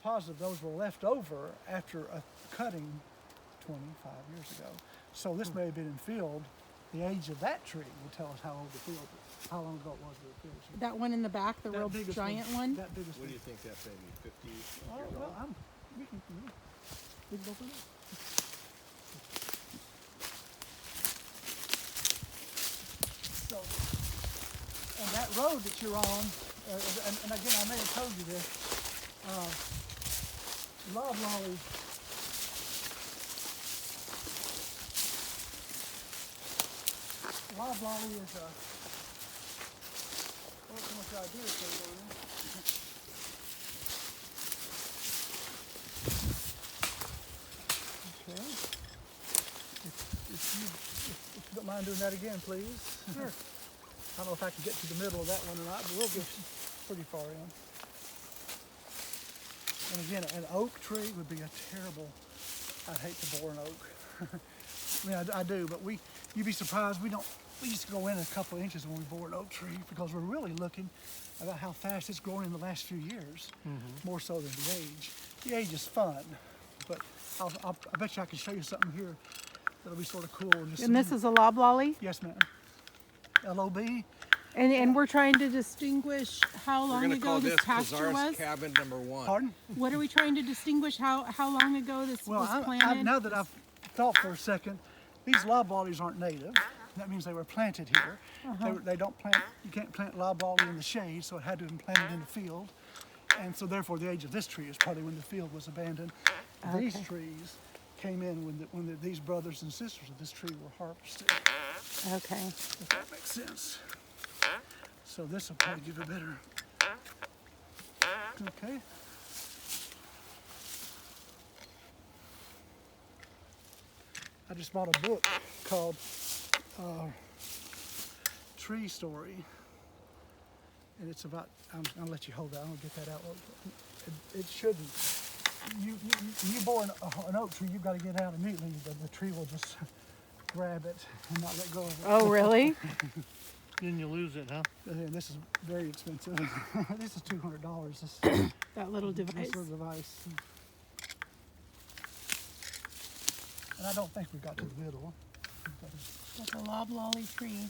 positive those were left over after a cutting 25 years ago. So this may have been in field. The age of that tree will tell us how old the field is, how long ago it was that the field was. That one in the back, the real giant one? That biggest What one. do you think that's maybe 50 years Well, old? we can go for that. So, and that road that you're on, and again, I may have told you this, loblolly. Loblolly is a, what can I do with it? Okay. If you don't mind doing that again, please. Sure. I don't know if I can get to the middle of that one or not, but we'll get pretty far in. And again, an oak tree would be a terrible, I'd hate to bore an oak. I mean, I do, but you'd be surprised, we just go in a couple of inches when we bore an oak tree because we're really looking about how fast it's grown in the last few years, more so than the age. The age is fun, but I bet you I can show you something here that'll be sort of cool. And this is a loblolly? Yes, ma'am. LOB. And we're trying to distinguish how We're long going to ago call this this pasture Pizarro's was? cabin number 1. Pardon? What are we trying to distinguish how long ago this was planted? Now that I've thought for a second, these loblollies aren't native. That means they were planted here. They don't plant, you can't plant loblolly in the shade, so it had to have been planted in the field. And so therefore the age of this tree is probably when the field was abandoned. Okay. These trees came in when these brothers and sisters of this tree were harvested. Okay. If that makes sense. So this will probably give a better. Okay. I just bought a book called Tree Story, and it's about. I'm gonna let you hold that. I'm gonna get that out. It shouldn't. You bore an oak tree, you've got to get out immediately. The tree will just grab it and not let go of it. Oh, really? Then you lose it, huh? And this is very expensive. This is $200. That little device. This little device. And I don't think we got to the middle. That's a loblolly tree.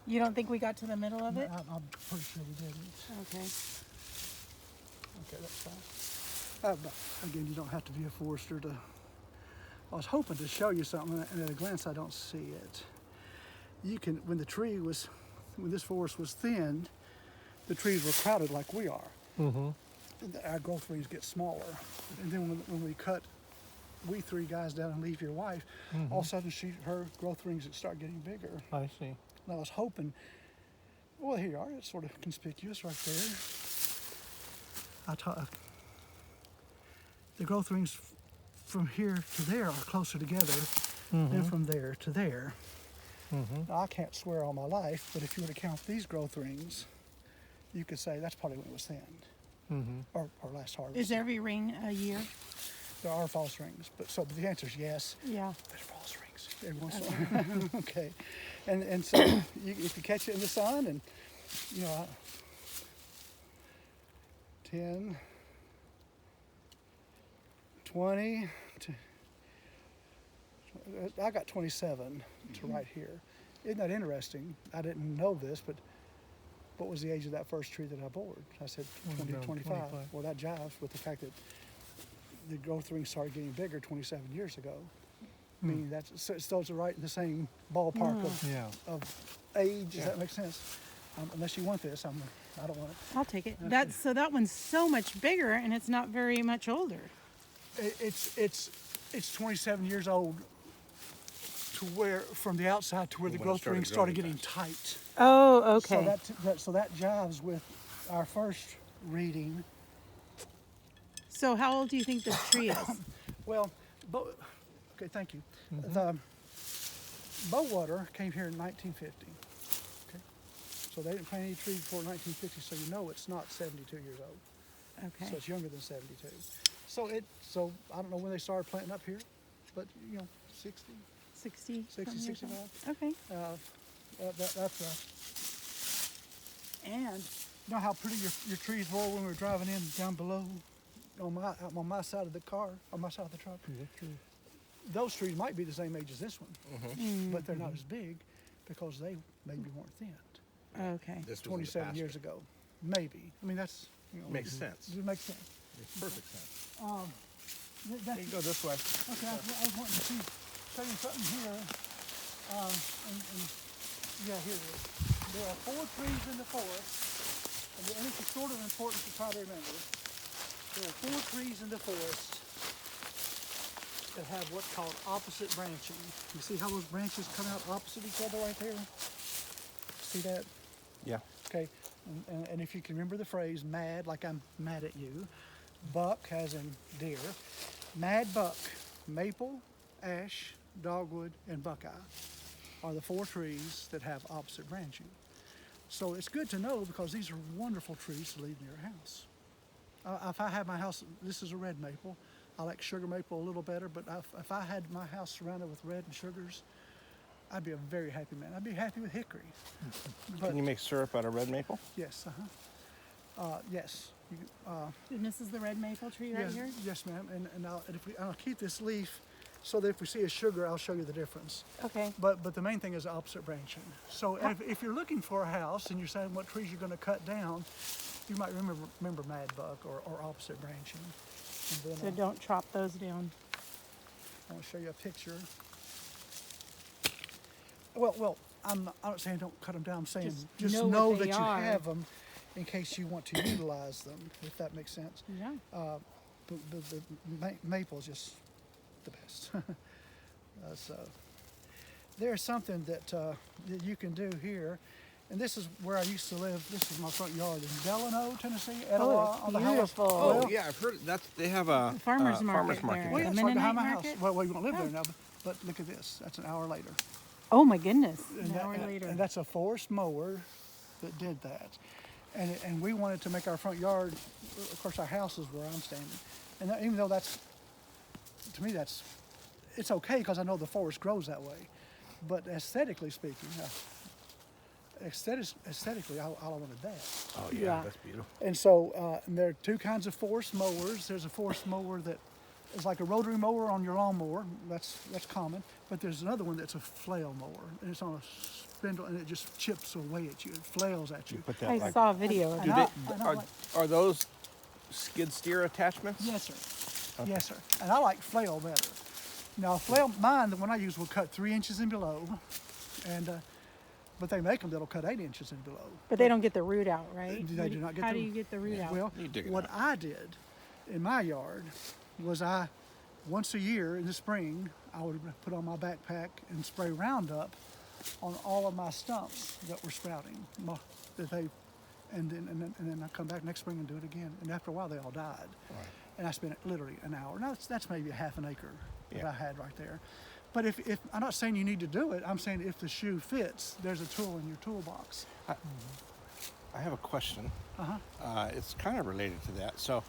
You don't think we got to the middle of it? I'm pretty sure we didn't. Okay. Okay, that's fine. But again, you don't have to be a forester to. I was hoping to show you something, and at a glance, I don't see it. You can, when this forest was thinned, the trees were crowded like we are. Our growth rings get smaller, and then when we cut, we three guys down and leave your wife, all of a sudden her growth rings start getting bigger. I see. And I was hoping, well, here you are. It's sort of conspicuous right there. The growth rings from here to there are closer together than from there to there. Now, I can't swear all my life, but if you were to count these growth rings, you could say that's probably when it was thinned, or last harvest. Is every ring a year? There are false rings, but the answer is yes. Yeah. There's false rings every once in a while. Okay, and so if you catch it in the sun, and 10, 20, I got 27 to right here. Isn't that interesting? I didn't know this, but what was the age of that first tree that I bored? I said 20, 25. Well, that jives with the fact that the growth rings started getting bigger 27 years ago. Meaning that's those are right in the same ballpark of age. Does that make sense? Unless you want this, I don't want it. I'll take it. So that one's so much bigger, and it's not very much older. It's 27 years old to where from the outside to where the growth rings started getting tight. Oh, okay. So that jives with our first reading. So how old do you think this tree is? Well, okay, thank you. The Bowater came here in 1950. Okay, so they didn't plant any trees before 1950, so you know it's not 72 years old. Okay. So it's younger than 72. So I don't know when they started planting up here, but 60, 60, 65. Okay. And you know how pretty your trees were when we were driving in down below on my side of the car, on my side of the truck, those trees might be the same age as this one, but they're not as big because they maybe weren't thinned Okay. This was in the 27 years pasture. ago. Maybe. I mean, that's, you know, Makes sense. It makes sense. Makes perfect sense. That's, You can go this way. okay, I was wanting to show you something here. And yeah, here it is. There are 4 trees in the forest, and it's sort of important to try to remember. There are 4 trees in the forest that have what's called opposite branching. You see how those branches come out opposite each other right there? See that? Yeah. Okay, and if you can remember the phrase mad, like I'm mad at you, buck as in deer, mad buck, maple, ash, dogwood, and buckeye are the 4 trees that have opposite branching. So it's good to know because these are wonderful trees to leave near a house. If I had my house, this is a red maple. I like sugar maple a little better, but if I had my house surrounded with red and sugars, I'd be a very happy man. I'd be happy with hickory. But Can you make syrup out of red maple? yes, yes. And this is the red maple tree right Yes, here? yes, ma'am. And I'll keep this leaf so that if we see a sugar, I'll show you the difference. Okay. But the main thing is opposite branching. So if you're looking for a house and you're saying what trees you're going to cut down, you might remember mad buck or opposite branching. And So then don't chop those down. I want to show you a picture. Well, I'm not saying don't cut them down. I'm saying Just just know know what that they you are. have them in case you want to utilize them, if that makes sense. Yeah. The maple is just the best. So there's something that you can do here, and this is where I used to live. This is my front yard in Delano, Tennessee. Oh, on it's the house. beautiful. Oh, Well, yeah, I've heard that's. They have a Farmer's farmer's market market. there. well, The yeah, it's right behind my Mennonite house. market? Well, you won't live there Oh. now, but look at this. That's an hour later. Oh my goodness, And an that- hour and- later. And that's a forest mower that did that. And we wanted to make our front yard, of course, our house is where I'm standing. And even though that's, to me, it's okay because I know the forest grows that way. But aesthetically speaking, aesthetically, I wanted that. Oh Yeah. that's beautiful. And so and there are 2 kinds of forest mowers. There's a forest mower that is like a rotary mower on your lawnmower. That's common. But there's another one that's a flail mower, and it's on a spindle, and it just chips away at you. It flails at you. Put that I like saw a video of And that. I are, like- are those skid steer attachments? Yes, sir. Yes, sir. And I like flail better. Now, flail, mine, the one I use, will cut 3 inches and below, and but they make them that'll cut 8 inches and below. But they don't get the root out, right? They do not get How the- do you get the root out? Well, You dig it what out. I did in my yard was once a year in the spring, I would put on my backpack and spray Roundup on all of my stumps that were sprouting. And then I come back next spring and do it again. And after a while, they all died. Right. And I spent literally an hour. Now that's maybe a half an acre that Yeah. I had right there. But if I'm not saying you need to do it, I'm saying if the shoe fits, there's a tool in your toolbox. I have a question. Uh-huh. It's kind of related to that. So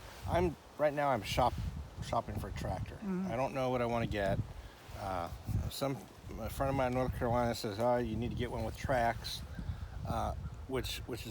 right now I'm shopping for a tractor. I don't know what I want to get. A friend of mine in North Carolina says, "Oh, you need to get one with tracks," which is